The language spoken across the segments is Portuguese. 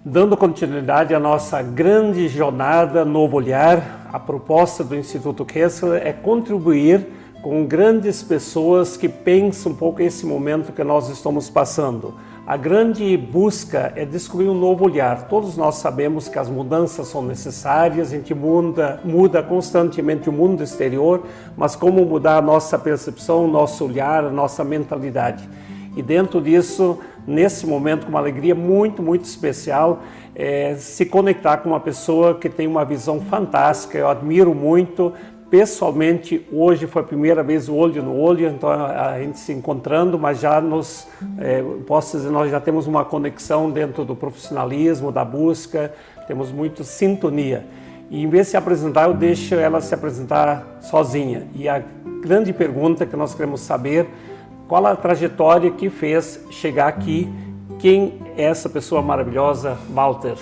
Dando continuidade à nossa grande jornada Novo Olhar, a proposta do Instituto Kessler é contribuir com grandes pessoas que pensam um pouco esse momento que nós estamos passando. A grande busca é descobrir um novo olhar. Todos nós sabemos que as mudanças são necessárias, a gente muda constantemente o mundo exterior, mas como mudar a nossa percepção, o nosso olhar, a nossa mentalidade. E dentro disso, nesse momento, com uma alegria muito, muito especial, se conectar com uma pessoa que tem uma visão fantástica, eu admiro muito. Pessoalmente, hoje foi a primeira vez olho no olho, então a gente se encontrando, mas já posso dizer, nós já temos uma conexão dentro do profissionalismo, da busca, temos muito sintonia. E em vez de se apresentar, eu deixo ela se apresentar sozinha. E a grande pergunta que nós queremos saber, qual a trajetória que fez chegar aqui? Quem é essa pessoa maravilhosa, Walter?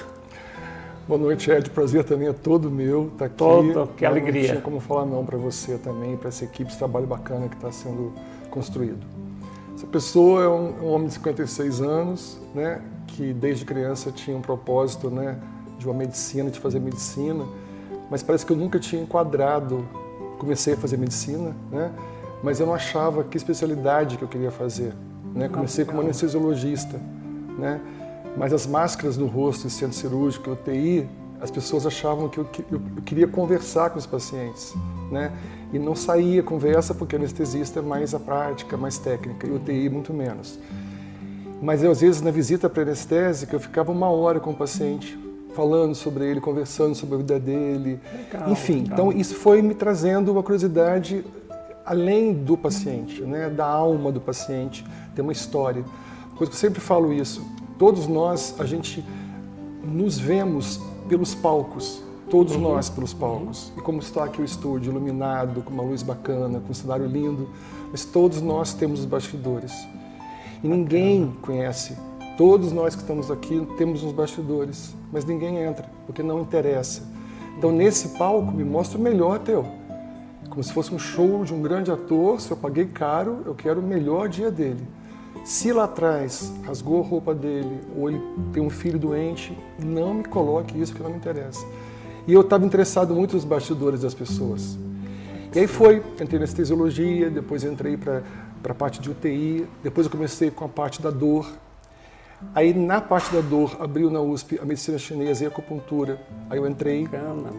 Boa noite, Ed. Prazer também é todo meu estar aqui. Que alegria. Não tinha como falar não para você também, para essa equipe, esse trabalho bacana que está sendo construído. Essa pessoa é um homem de 56 anos, né, que desde criança tinha um propósito, né, de uma medicina, de fazer medicina, mas parece que eu nunca tinha enquadrado. Comecei a fazer medicina, né, mas eu não achava que especialidade que eu queria fazer, né? Comecei como anestesiologista, né? Mas as máscaras no rosto, centro cirúrgico, UTI, as pessoas achavam que eu queria conversar com os pacientes, né? E não saía conversa porque anestesista é mais a prática, mais técnica, e UTI muito menos. Mas eu, às vezes na visita pré-anestésica eu ficava 1 hora com o paciente, falando sobre ele, conversando sobre a vida dele, enfim. Então isso foi me trazendo uma curiosidade além do paciente, né? Da alma do paciente, tem uma história. Coisa que eu sempre falo isso. Todos nós, a gente nos vemos pelos palcos, todos nós pelos palcos. E como está aqui o estúdio, iluminado, com uma luz bacana, com um cenário lindo, mas todos nós temos os bastidores. E ninguém conhece. Todos nós que estamos aqui temos os bastidores, mas ninguém entra, porque não interessa. Então nesse palco me mostra o melhor teu. Como se fosse um show de um grande ator, se eu paguei caro, eu quero o melhor dia dele. Se lá atrás rasgou a roupa dele, ou ele tem um filho doente, não me coloque isso, porque não me interessa. E eu estava interessado muito nos bastidores das pessoas. E aí entrei na anestesiologia, depois entrei para a parte de UTI, depois eu comecei com a parte da dor. Aí na parte da dor, abriu na USP a medicina chinesa e a acupuntura. Aí eu entrei,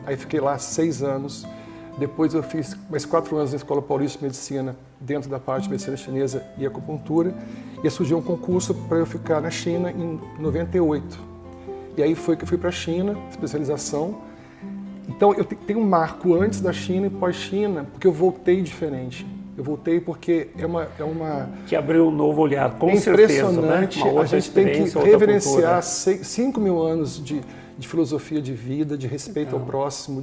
aí fiquei lá 6 anos. Depois eu fiz mais 4 anos na Escola Paulista de Medicina, dentro da parte de medicina chinesa e acupuntura. E surgiu um concurso para eu ficar na China em 98. E aí foi que eu fui para a China, especialização. Então eu tenho um marco antes da China e pós-China, porque eu voltei diferente. Eu voltei porque é uma que abriu um novo olhar, com impressionante, certeza, né? A gente tem que reverenciar 5 mil anos de filosofia de vida, de respeito ao próximo,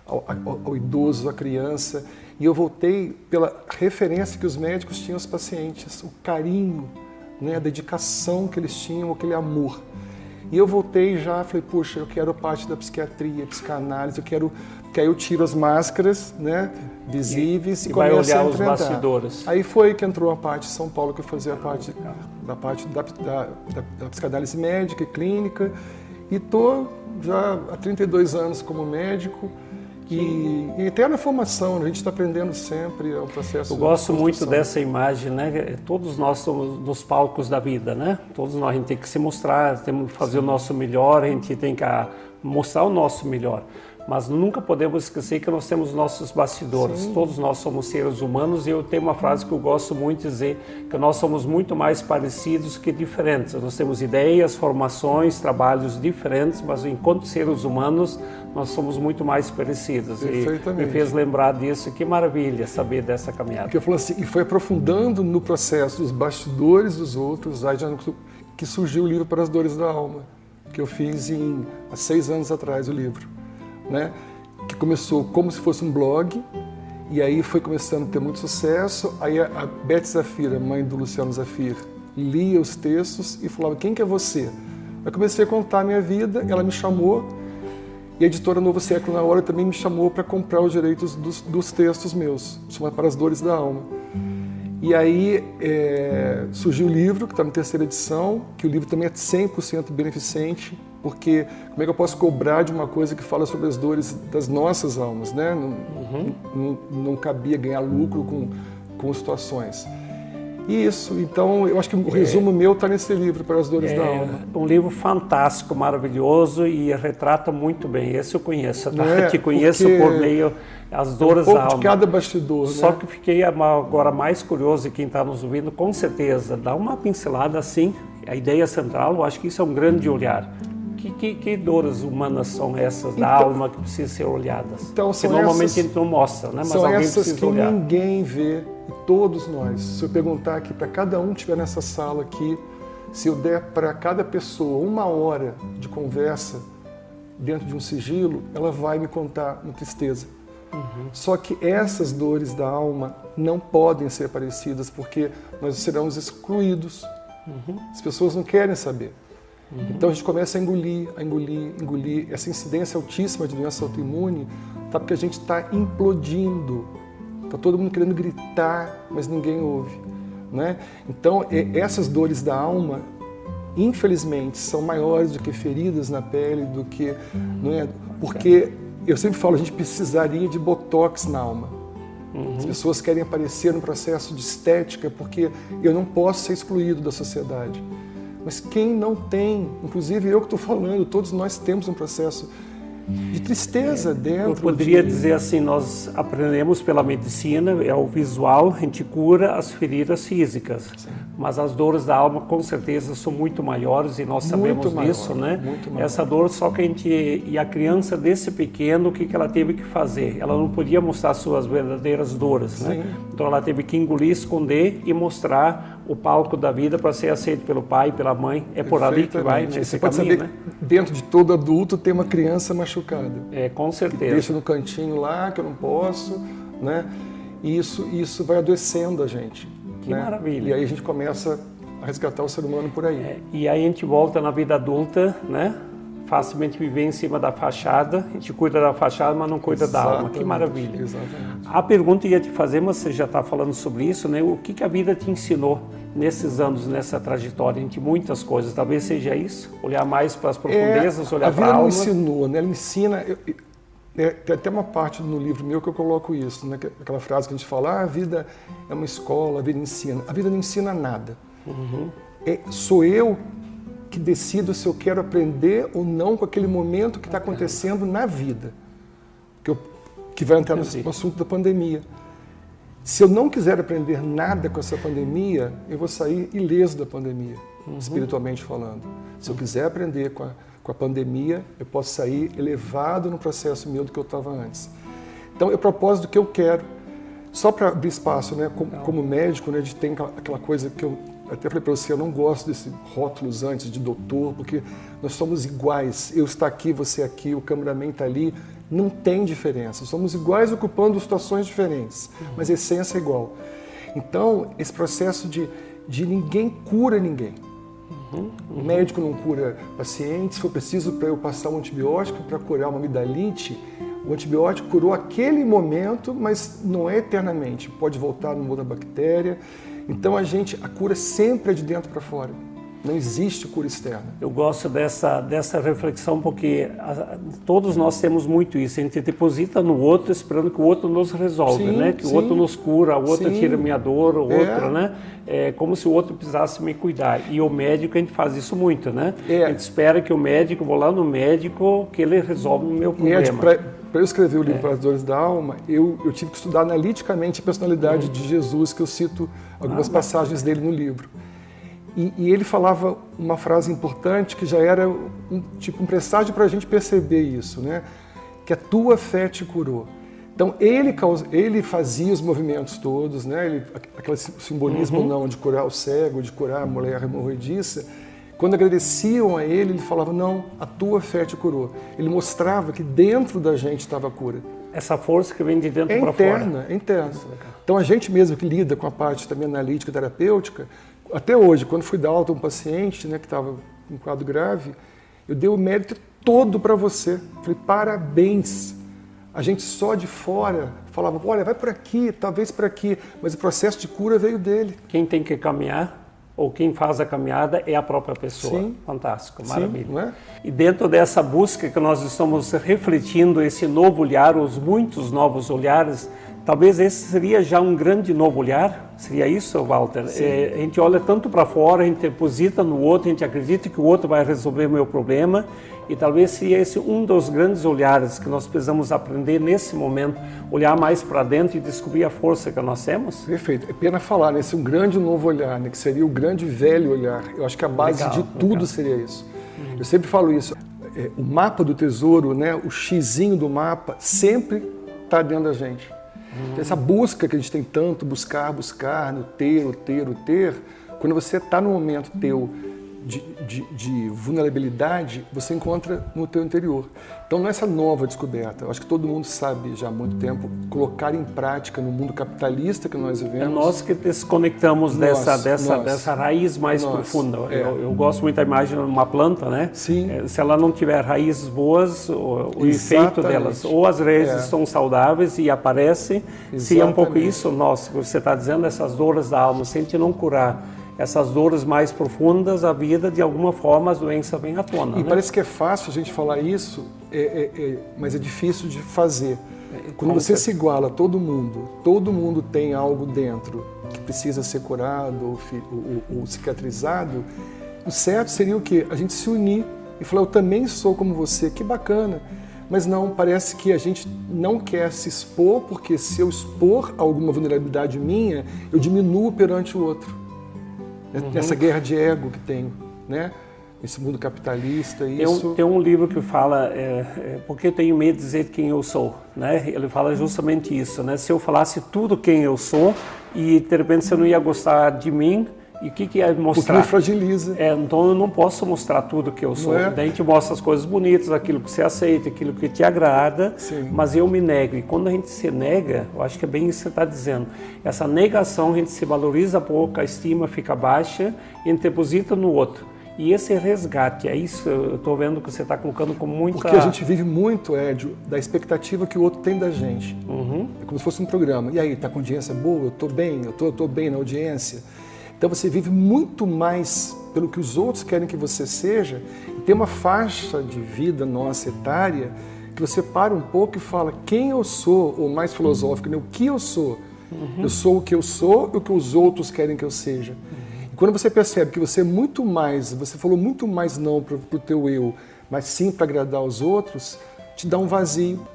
ao idoso, à criança. E eu voltei pela referência que os médicos tinham aos pacientes, o carinho, né, a dedicação que eles tinham, aquele amor. E eu voltei já, falei, puxa, eu quero a parte da psiquiatria, psicanálise, eu quero, que aí eu tiro as máscaras, né, visíveis e começo olhar a enfrentar. os bastidores. Aí foi que entrou a parte de São Paulo, que eu fazia a parte da psicanálise médica e clínica. E estou já há 32 anos como médico. E eterna formação, a gente está aprendendo sempre, é um processo. Eu gosto muito dessa imagem, né? Todos nós somos nos palcos da vida, né? Todos nós, a gente tem que se mostrar, temos que fazer o nosso melhor, a gente tem que mostrar o nosso melhor. Mas nunca podemos esquecer que nós temos nossos bastidores. Sim. Todos nós somos seres humanos e eu tenho uma frase que eu gosto muito de dizer, que nós somos muito mais parecidos que diferentes. Nós temos ideias, formações, trabalhos diferentes, mas enquanto seres humanos, nós somos muito mais parecidos. E me fez lembrar disso. Que maravilha saber dessa caminhada. Porque eu falo assim, e foi aprofundando no processo dos bastidores dos outros, aí já que surgiu o livro Para as Dores da Alma, que eu fiz há 6 anos atrás, o livro. Né? Que começou como se fosse um blog, e aí foi começando a ter muito sucesso. Aí a Beth Zafir, mãe do Luciano Zafir, lia os textos e falava, quem que é você? Eu comecei a contar a minha vida, ela me chamou, e a editora Novo Século na hora também me chamou para comprar os direitos dos textos meus, chama Para as Dores da Alma. E aí surgiu o livro, que está na 3ª edição, que o livro também é 100% beneficente, Porque como é que eu posso cobrar de uma coisa que fala sobre as dores das nossas almas, né? Não cabia ganhar lucro com situações. Isso, então eu acho que o resumo meu está nesse livro, Para as Dores da Alma. Um livro fantástico, maravilhoso e retrata muito bem. Esse eu conheço, tá? Te conheço por meio as dores da alma. De cada bastidor, Só que fiquei agora mais curioso, e quem está nos ouvindo, com certeza, dá uma pincelada assim, a ideia central, eu acho que isso é um grande olhar. Que dores humanas são essas da alma que precisam ser olhadas? Então, que normalmente a gente não mostra, né? Mas são alguém essas precisa que olhar. ninguém vê, e todos nós. Se eu perguntar aqui para cada um que estiver nessa sala aqui, se eu der para cada pessoa 1 hora de conversa dentro de um sigilo, ela vai me contar uma tristeza. Só que essas dores da alma não podem ser parecidas, porque nós seremos excluídos. As pessoas não querem saber. Então a gente começa a engolir, engolir. Essa incidência altíssima de doença autoimune está porque a gente está implodindo. Está todo mundo querendo gritar, mas ninguém ouve, né? Então essas dores da alma, infelizmente, são maiores do que feridas na pele, do que, não é? Porque eu sempre falo, a gente precisaria de botox na alma. As pessoas querem aparecer no processo de estética porque eu não posso ser excluído da sociedade. Mas quem não tem, inclusive eu que estou falando, todos nós temos um processo de tristeza dentro. Eu poderia dizer assim, nós aprendemos pela medicina, é o visual, a gente cura as feridas físicas. Sim. Mas as dores da alma com certeza são muito maiores e nós sabemos disso, né? Essa dor, só que a gente, e a criança desse pequeno, o que ela teve que fazer? Ela não podia mostrar suas verdadeiras dores, né? Então ela teve que engolir, esconder e mostrar o palco da vida para ser aceito pelo pai, pela mãe. É por ali que vai, nesse Você pode caminho, saber que dentro de todo adulto tem uma criança machucada. Com certeza. Deixa no cantinho lá, que eu não posso, né? E isso vai adoecendo a gente. Que maravilha. E aí a gente começa a resgatar o ser humano por aí. E aí a gente volta na vida adulta, né? Facilmente viver em cima da fachada, a gente cuida da fachada, mas não cuida da alma. Que maravilha. Exatamente. A pergunta que eu ia te fazer, mas você já está falando sobre isso, né? O que a vida te ensinou nesses anos, nessa trajetória, entre muitas coisas? Talvez seja isso? Olhar mais para as profundezas, olhar para a alma? A vida não ensinou, né? Ela ensina... Tem até uma parte no livro meu que eu coloco isso, né? Aquela frase que a gente fala, a vida é uma escola, a vida ensina. A vida não ensina nada. Sou eu que decido se eu quero aprender ou não com aquele momento que está acontecendo na vida. Que vai entrar no assunto da pandemia. Se eu não quiser aprender nada com essa pandemia, eu vou sair ileso da pandemia, espiritualmente falando. Se eu quiser aprender com a pandemia, eu posso sair elevado no processo meu do que eu estava antes. Então, é o propósito que eu quero. Só para abrir espaço, né? Como médico, né, a gente tem aquela coisa que eu até falei para você, eu não gosto desse rótulos antes de doutor, porque nós somos iguais. Eu estou aqui, você aqui, o cameraman está ali. Não tem diferença. Somos iguais ocupando situações diferentes, mas a essência é igual. Então, esse processo de ninguém cura ninguém. O médico não cura pacientes. Se for preciso para eu passar um antibiótico para curar uma amidalite, o antibiótico curou aquele momento, mas não é eternamente. Pode voltar numa outra bactéria. Então, a cura sempre é de dentro para fora. Não existe cura externa. Eu gosto dessa reflexão porque todos nós temos muito isso. A gente deposita no outro esperando que o outro nos resolva, né? Que o outro nos cura, o outro tira minha dor, o outro, né? É como se o outro precisasse me cuidar. E o médico, a gente faz isso muito, né? A gente espera que o médico, vou lá no médico, que ele resolve o meu problema. Para eu escrever o livro Para as Dores da Alma, eu tive que estudar analiticamente a personalidade de Jesus, que eu cito algumas passagens dele no livro. E ele falava uma frase importante que já era um presságio para a gente perceber isso, né? Que a tua fé te curou. Então, ele fazia os movimentos todos, né? Aquele simbolismo não de curar o cego, de curar a mulher hemorroidiça. Quando agradeciam a ele falava, não, a tua fé te curou. Ele mostrava que dentro da gente estava a cura. Essa força que vem de dentro para fora. É interna. Então, a gente mesmo que lida com a parte também analítica, terapêutica, até hoje, quando fui dar alta a um paciente, né, que estava em quadro grave, eu dei o mérito todo para você. Falei, parabéns. A gente só de fora falava, olha, vai por aqui, talvez por aqui, mas o processo de cura veio dele. Quem tem que caminhar ou quem faz a caminhada é a própria pessoa. Sim. Fantástico, maravilha. Sim, não é? E dentro dessa busca que nós estamos refletindo, esse novo olhar, os muitos novos olhares, talvez esse seria já um grande novo olhar? Seria isso, Walter? A gente olha tanto para fora, a gente deposita no outro, a gente acredita que o outro vai resolver o meu problema, e talvez seja esse um dos grandes olhares que nós precisamos aprender nesse momento, olhar mais para dentro e descobrir a força que nós temos. Perfeito. É pena falar, né? Esse é um grande novo olhar, né? Que seria o grande velho olhar. Eu acho que a base de tudo seria isso. Eu sempre falo isso. O mapa do tesouro, né? O xizinho do mapa sempre está dentro da gente. Essa busca que a gente tem tanto, buscar, no ter, o ter, quando você está no momento teu de vulnerabilidade, você encontra no teu interior. Então, nessa nova descoberta, eu acho que todo mundo sabe já há muito tempo, colocar em prática no mundo capitalista que nós vivemos. É nós que desconectamos dessa raiz mais profunda. Eu gosto muito da imagem de uma planta, né? Sim. Se ela não tiver raízes boas, o efeito delas, ou as raízes são saudáveis e aparecem, se é um pouco isso, você está dizendo, essas dores da alma, se a gente não curar essas dores mais profundas, a vida, de alguma forma, as doenças vêm à tona. E parece que é fácil a gente falar isso, mas é difícil de fazer. Quando você se iguala a todo mundo tem algo dentro que precisa ser curado ou cicatrizado, o certo seria o quê? A gente se unir e falar, eu também sou como você, que bacana. Mas não, parece que a gente não quer se expor, porque se eu expor alguma vulnerabilidade minha, eu diminuo perante o outro. Nessa guerra de ego que tem, né? Esse mundo capitalista, isso... Tem um livro que fala, porque eu tenho medo de dizer quem eu sou, né? Ele fala justamente isso, né? Se eu falasse tudo quem eu sou e de repente você não ia gostar de mim, e o que é mostrar? Porque me fragiliza. Então eu não posso mostrar tudo que eu sou. Daí a gente mostra as coisas bonitas, aquilo que você aceita, aquilo que te agrada, mas eu me nego. E quando a gente se nega, eu acho que é bem isso que você está dizendo. Essa negação, a gente se valoriza pouco, a estima fica baixa e a gente deposita no outro. E esse resgate, é isso, eu estou vendo que você está colocando com muita... Porque a gente vive muito, Edio, da expectativa que o outro tem da gente. É como se fosse um programa. E aí, está com audiência boa? Eu estou bem? Eu estou bem na audiência? Então você vive muito mais pelo que os outros querem que você seja, e tem uma faixa de vida nossa etária que você para um pouco e fala quem eu sou, ou mais filosófico, né? O que eu sou. Eu sou o que eu sou e o que os outros querem que eu seja. E quando você percebe que você é muito mais, você falou muito mais não para o teu eu, mas sim para agradar os outros, te dá um vazio.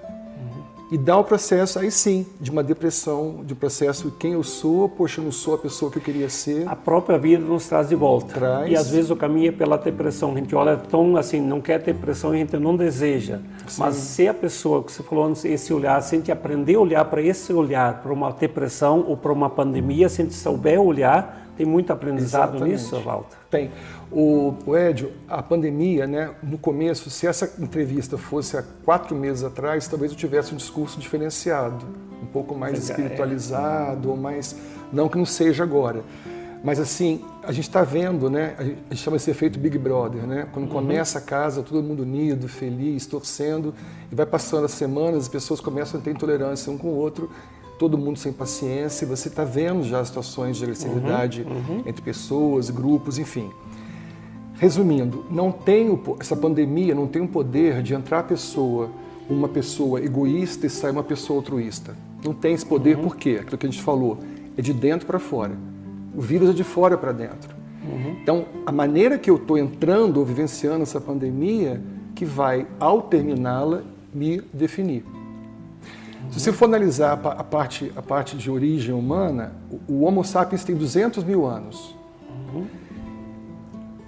E dá o processo, aí sim, de uma depressão, de um processo de quem eu sou, poxa, eu não sou a pessoa que eu queria ser. A própria vida nos traz de volta. E às vezes o caminho é pela depressão. A gente olha tão assim, não quer depressão, a gente não deseja. Sim. Mas se a pessoa, que você falou antes, esse olhar, se a gente aprender a olhar para esse olhar, para uma depressão ou para uma pandemia, se a gente souber olhar, tem muito aprendizado nisso, Walter? Tem. O Edio, a pandemia, né, no começo, se essa entrevista fosse há 4 meses atrás, talvez eu tivesse um discurso diferenciado, um pouco mais espiritualizado, ou mais... Não que não seja agora. Mas assim, a gente está vendo, né, a gente chama esse efeito Big Brother, né? Quando começa a casa, todo mundo unido, feliz, torcendo, e vai passando as semanas, as pessoas começam a ter intolerância um com o outro, todo mundo sem paciência, e você está vendo já situações de agressividade entre pessoas, grupos, enfim. Resumindo, essa pandemia não tem o poder de entrar uma pessoa egoísta e sair uma pessoa altruísta. Não tem esse poder, por quê? Aquilo que a gente falou, é de dentro para fora. O vírus é de fora para dentro. Então, a maneira que eu estou entrando ou vivenciando essa pandemia, que vai, ao terminá-la, me definir. Se você for analisar a parte de origem humana, o Homo sapiens tem 200 mil anos.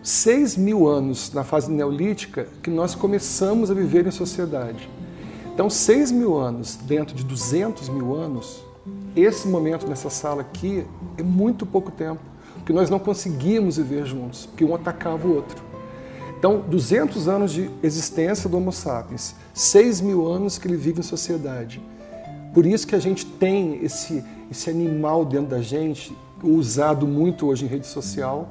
6 mil anos na fase neolítica que nós começamos a viver em sociedade. Então, 6 mil anos dentro de 200 mil anos, esse momento nessa sala aqui é muito pouco tempo, porque nós não conseguimos viver juntos, porque um atacava o outro. Então, 200 anos de existência do Homo sapiens, 6 mil anos que ele vive em sociedade. Por isso que a gente tem esse animal dentro da gente, usado muito hoje em rede social,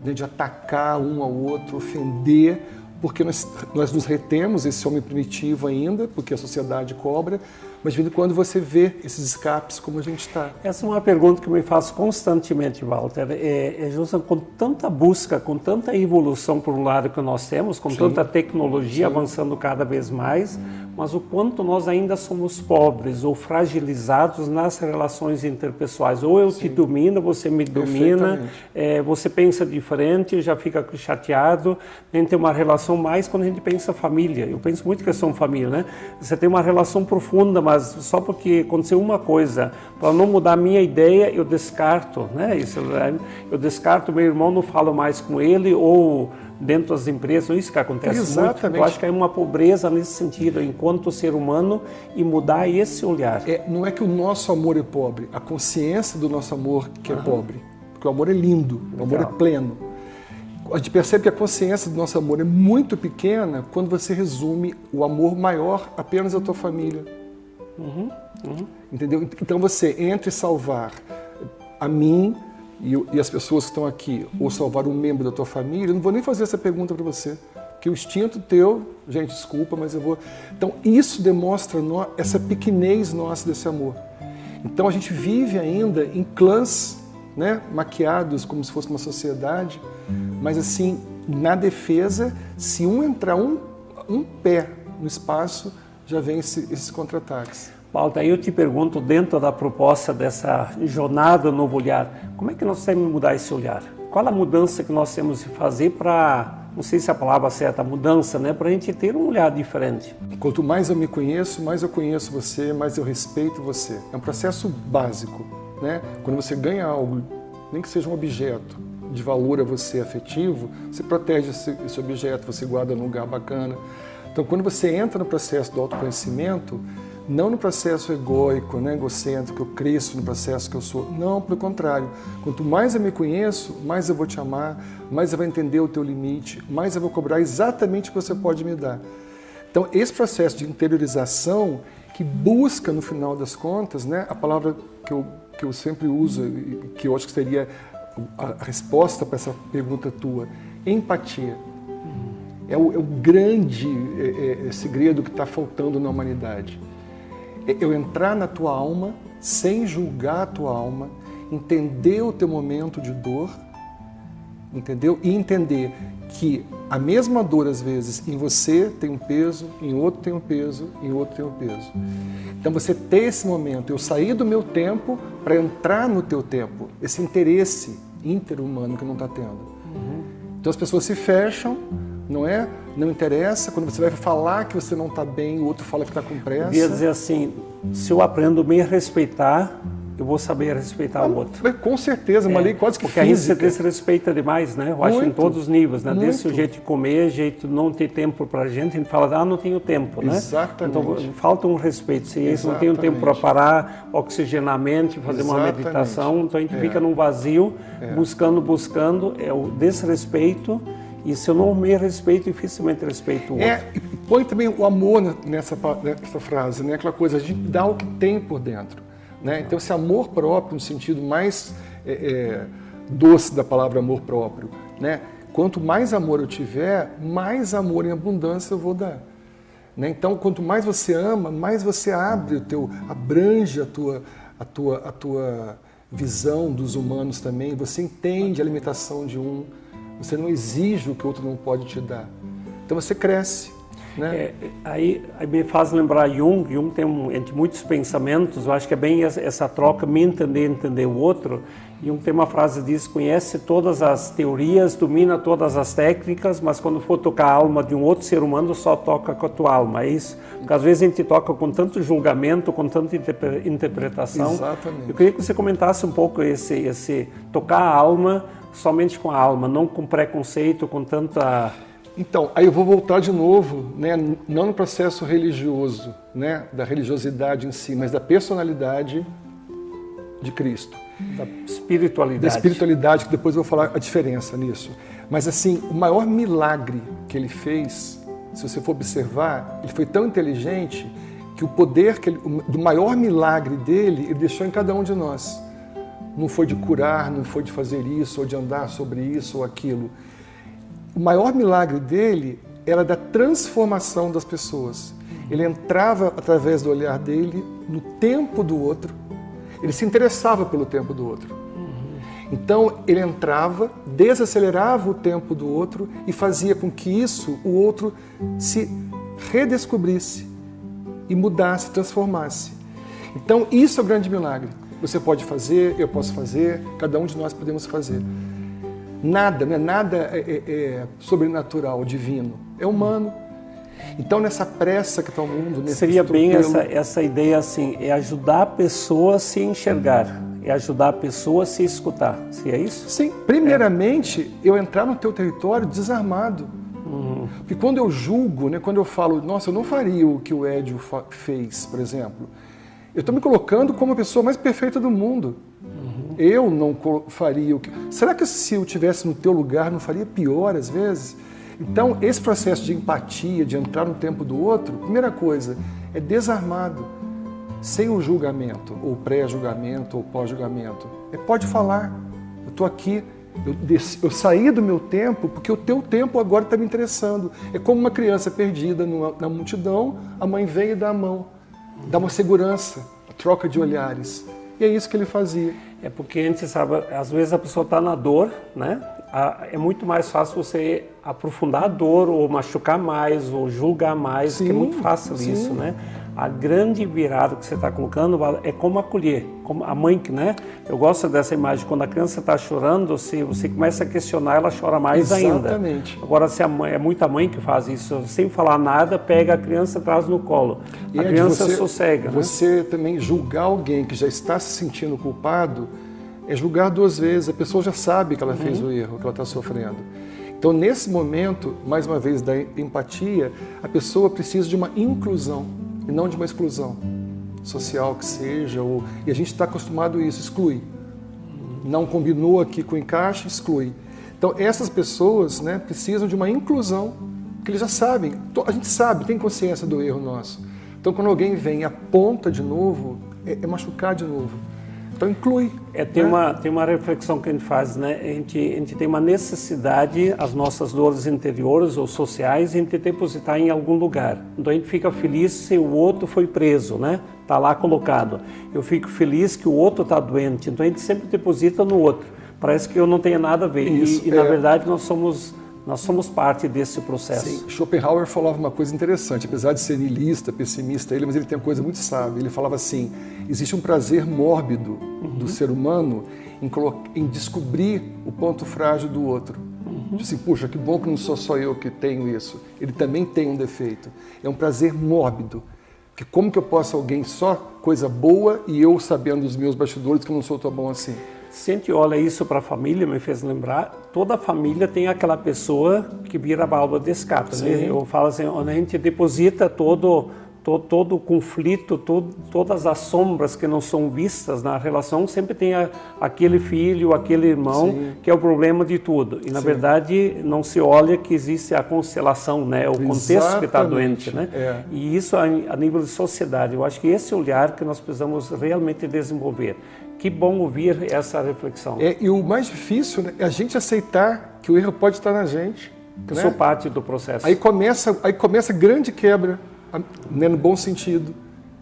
de atacar um ao outro, ofender, porque nós nos retemos esse homem primitivo ainda, porque a sociedade cobra, mas de vez em quando você vê esses escapes como a gente está. Essa é uma pergunta que eu me faço constantemente, Walter. Justamente com tanta busca, com tanta evolução por um lado que nós temos, com tanta tecnologia avançando cada vez mais, mas o quanto nós ainda somos pobres ou fragilizados nas relações interpessoais. Ou eu te domino, você me domina, você pensa diferente, já fica chateado. A gente tem uma relação mais quando a gente pensa família. Eu penso muito que questão família, né? Você tem uma relação profunda, mas só porque aconteceu uma coisa, para não mudar a minha ideia, eu descarto, né? Eu descarto meu irmão, não falo mais com ele, ou dentro das empresas, isso que acontece muito. Eu acho que é uma pobreza nesse sentido, enquanto ser humano, e mudar esse olhar. Não é que o nosso amor é pobre, a consciência do nosso amor que é pobre, porque o amor é lindo, o amor é pleno. A gente percebe que a consciência do nosso amor é muito pequena quando você resume o amor maior apenas à tua família. Entendeu? Então você, entre salvar a mim e as pessoas que estão aqui, ou salvar um membro da tua família, eu não vou nem fazer essa pergunta para você, porque o instinto teu, gente, desculpa, mas eu vou... Então isso demonstra essa pequenez nossa desse amor. Então a gente vive ainda em clãs, né, maquiados como se fosse uma sociedade, mas assim, na defesa, se um entrar um pé no espaço, já vem esses contra-ataques. Paulo, aí eu te pergunto, dentro da proposta dessa jornada Novo Olhar, como é que nós temos que mudar esse olhar? Qual a mudança que nós temos que fazer para, não sei se a palavra certa, mudança, né, para a gente ter um olhar diferente? Quanto mais eu me conheço, mais eu conheço você, mais eu respeito você. É um processo básico, né? Quando você ganha algo, nem que seja um objeto de valor a você afetivo, você protege esse objeto, você guarda num lugar bacana. Então, quando você entra no processo do autoconhecimento, não no processo egóico, né, egocêntrico, eu cresço no processo que eu sou. Não, pelo contrário. Quanto mais eu me conheço, mais eu vou te amar, mais eu vou entender o teu limite, mais eu vou cobrar exatamente o que você pode me dar. Então, esse processo de interiorização que busca, no final das contas, né, a palavra que eu sempre uso, que eu acho que seria a resposta para essa pergunta tua, empatia. É o grande segredo que está faltando na humanidade. Eu entrar na tua alma, sem julgar a tua alma, entender o teu momento de dor, entendeu? E entender que a mesma dor, às vezes, em você tem um peso, em outro tem um peso, em outro tem um peso. Então você ter esse momento, eu sair do meu tempo para entrar no teu tempo, esse interesse interhumano que não está tendo. Então as pessoas se fecham, não é? Não interessa. Quando você vai falar que você não está bem, o outro fala que está com pressa. Eu ia dizer assim, se eu aprendo a me respeitar, eu vou saber respeitar o outro. Com certeza, uma lei quase que porque física. Porque aí você desrespeita demais, né? Eu acho em todos os níveis, né? Desde o jeito de comer, jeito de não ter tempo para a gente fala, não tenho tempo, né? Exatamente. Então falta um respeito. Se eles não tenho tempo para parar, oxigenar a mente, fazer uma meditação, então a gente fica num vazio, buscando, é o desrespeito. E se eu não me respeito, dificilmente respeito o outro. E põe também o amor nessa frase, né? Aquela coisa, a gente dá o que tem por dentro. Né? Então, esse amor próprio, no sentido mais doce da palavra amor próprio, né? Quanto mais amor eu tiver, mais amor em abundância eu vou dar. Né? Então, quanto mais você ama, mais você abrange a tua visão dos humanos também, você entende a limitação de um, você não exige o que o outro não pode te dar. Então você cresce. Né? Aí me faz lembrar Jung. Jung tem, entre muitos pensamentos, eu acho que é bem essa troca, me entender o outro. Jung tem uma frase que diz, conhece todas as teorias, domina todas as técnicas, mas quando for tocar a alma de um outro ser humano, só toca com a tua alma. É isso? Porque às vezes a gente toca com tanto julgamento, com tanta interpretação. Exatamente. Eu queria que você comentasse um pouco esse tocar a alma somente com a alma, não com preconceito, com tanta... Então, aí eu vou voltar de novo, né, não no processo religioso, né, da religiosidade em si, mas da personalidade de Cristo. Da espiritualidade. Da espiritualidade, que depois eu vou falar a diferença nisso. Mas assim, o maior milagre que ele fez, se você for observar, ele foi tão inteligente que o poder, do maior milagre dele, ele deixou em cada um de nós. Não foi de curar, não foi de fazer isso, ou de andar sobre isso ou aquilo. O maior milagre dele era da transformação das pessoas. Ele entrava através do olhar dele no tempo do outro. Ele se interessava pelo tempo do outro. Então, ele entrava, desacelerava o tempo do outro e fazia com que isso, o outro, se redescobrisse e mudasse, transformasse. Então, isso é o grande milagre. Você pode fazer, eu posso fazer, cada um de nós podemos fazer. Nada, né? Nada é sobrenatural, divino. É humano. Então, nessa pressa que está o mundo... Seria bem essa ideia assim, é ajudar a pessoa a se enxergar, é ajudar a pessoa a se escutar. Se é isso? Sim. Primeiramente, eu entrar no teu território desarmado. Porque quando eu julgo, né, quando eu falo, nossa, eu não faria o que o Edio fez, por exemplo, eu estou me colocando como a pessoa mais perfeita do mundo. Eu não faria o que... Será que se eu estivesse no teu lugar, não faria pior às vezes? Então, esse processo de empatia, de entrar no tempo do outro, primeira coisa, é desarmado, sem o julgamento, ou pré-julgamento, ou pós-julgamento. Pode falar, eu estou aqui, eu saí do meu tempo porque o teu tempo agora está me interessando. É como uma criança perdida na multidão, a mãe vem e dá a mão, dá uma segurança, troca de olhares. E é isso que ele fazia. É porque a gente sabe, às vezes a pessoa está na dor, né? É muito mais fácil você aprofundar a dor, ou machucar mais, ou julgar mais, que é muito fácil isso, né? A grande virada que você está colocando é como acolher, como a mãe, né? Eu gosto dessa imagem, quando a criança está chorando, se você começa a questionar, ela chora mais ainda. Exatamente. Agora, se a mãe, é muita mãe que faz isso, sem falar nada, pega a criança e traz no colo. A criança sossega. Você também julgar alguém que já está se sentindo culpado, é julgar duas vezes. A pessoa já sabe que ela fez o erro, que ela está sofrendo. Então, nesse momento, mais uma vez, da empatia, a pessoa precisa de uma inclusão e não de uma exclusão social que seja. E a gente está acostumado a isso, exclui. Não combinou aqui com o encaixe, exclui. Então, essas pessoas, né, precisam de uma inclusão, que eles já sabem. A gente sabe, tem consciência do erro nosso. Então, quando alguém vem e aponta de novo, é machucar de novo. Então inclui. Tem uma reflexão que a gente faz, né? A gente tem uma necessidade, as nossas dores interiores ou sociais, a gente depositar em algum lugar. Então a gente fica feliz se o outro foi preso, né? Está lá colocado. Eu fico feliz que o outro está doente. Então a gente sempre deposita no outro. Parece que eu não tenho nada a ver. E na verdade nós somos parte desse processo. Sim. Schopenhauer falava uma coisa interessante, apesar de ser niilista, pessimista, mas ele tem uma coisa muito sábia. Ele falava assim, existe um prazer mórbido do ser humano em descobrir o ponto frágil do outro. Tipo assim, puxa, que bom que não sou só eu que tenho isso. Ele também tem um defeito. É um prazer mórbido. Que como que eu posso alguém só coisa boa e eu sabendo dos meus bastidores que eu não sou tão bom assim? Se a gente olha isso para a família, me fez lembrar, toda família tem aquela pessoa que vira a válvula de escape. Né? Eu falo assim, onde a gente deposita todo o conflito, todas as sombras que não são vistas na relação, sempre tem aquele filho, aquele irmão, que é o problema de tudo. E, na verdade, não se olha que existe a constelação, né? O contexto que está doente. Né? E isso a nível de sociedade. Eu acho que esse olhar que nós precisamos realmente desenvolver. Que bom ouvir essa reflexão. E o mais difícil, né, é a gente aceitar que o erro pode estar na gente. Eu sou parte do processo. Aí começa a grande quebra, né, no bom sentido.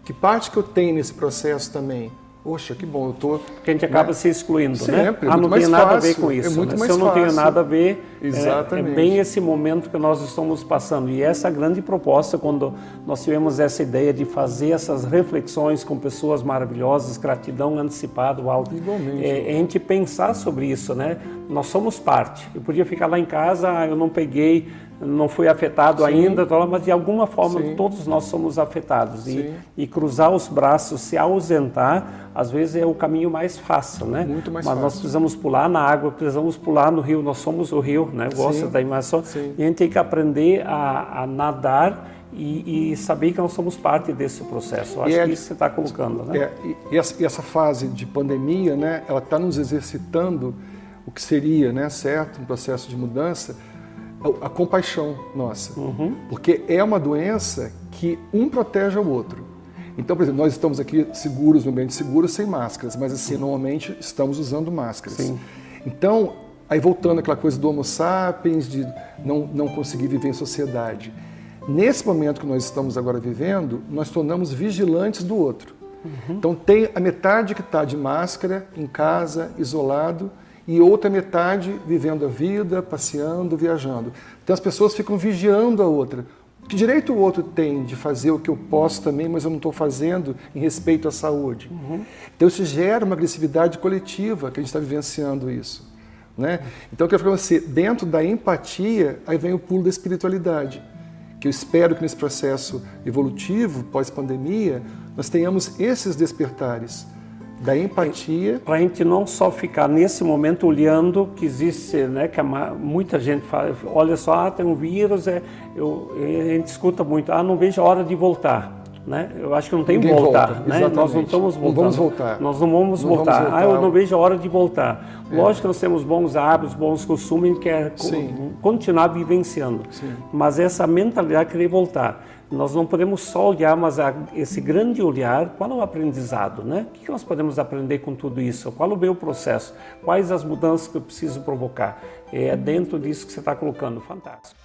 Que parte que eu tenho nesse processo também? Poxa, que bom, eu estou... Porque a gente acaba se excluindo, sempre, né? Não tem nada a ver com isso. É muito mais se eu não tenho nada a ver, exatamente. É bem esse momento que nós estamos passando. E essa grande proposta, quando nós tivemos essa ideia de fazer essas reflexões com pessoas maravilhosas, gratidão antecipada, alto, a gente pensar sobre isso, né? Nós somos parte. Eu podia ficar lá em casa, eu não peguei, não fui afetado ainda, mas de alguma forma todos nós somos afetados. E cruzar os braços, se ausentar, às vezes é o caminho mais fácil, né? Muito mais fácil. Nós precisamos pular na água, precisamos pular no rio, nós somos o rio, né? Eu gosto da imagem. E a gente tem que aprender a nadar e saber que nós somos parte desse processo. Eu acho que isso você está colocando, né? E essa fase de pandemia, né? Ela está nos exercitando o que seria, né? Certo? Um processo de mudança, a compaixão nossa. Porque é uma doença que um protege ao outro. Então, por exemplo, nós estamos aqui seguros, no ambiente seguro, sem máscaras, mas assim, normalmente estamos usando máscaras. Então, aí voltando àquela coisa do Homo sapiens, de não conseguir viver em sociedade. Nesse momento que nós estamos agora vivendo, nós tornamos vigilantes do outro. Então tem a metade que está de máscara, em casa, isolado, e outra metade vivendo a vida, passeando, viajando. Então as pessoas ficam vigiando a outra. Que direito o outro tem de fazer o que eu posso também, mas eu não estou fazendo em respeito à saúde? Então isso gera uma agressividade coletiva, que a gente está vivenciando isso. Né? Então eu quero falar para você, dentro da empatia, aí vem o pulo da espiritualidade. Que eu espero que nesse processo evolutivo, pós-pandemia, nós tenhamos esses despertares da empatia. Para a gente não só ficar nesse momento olhando que existe, né, que muita gente fala, olha só, tem um vírus, a gente escuta muito, não vejo a hora de voltar. Né? Eu acho que não tem Ninguém voltar, volta, né? Nós não estamos voltando. Não vamos voltar. Nós não vamos voltar. Eu não vejo a hora de voltar. Lógico que nós temos bons hábitos, bons costumes, a gente quer continuar vivenciando. Sim. Mas essa mentalidade querer voltar. Nós não podemos só olhar, mas esse grande olhar, qual é o aprendizado, né? O que nós podemos aprender com tudo isso? Qual é o meu processo? Quais as mudanças que eu preciso provocar? É dentro disso que você está colocando. Fantástico.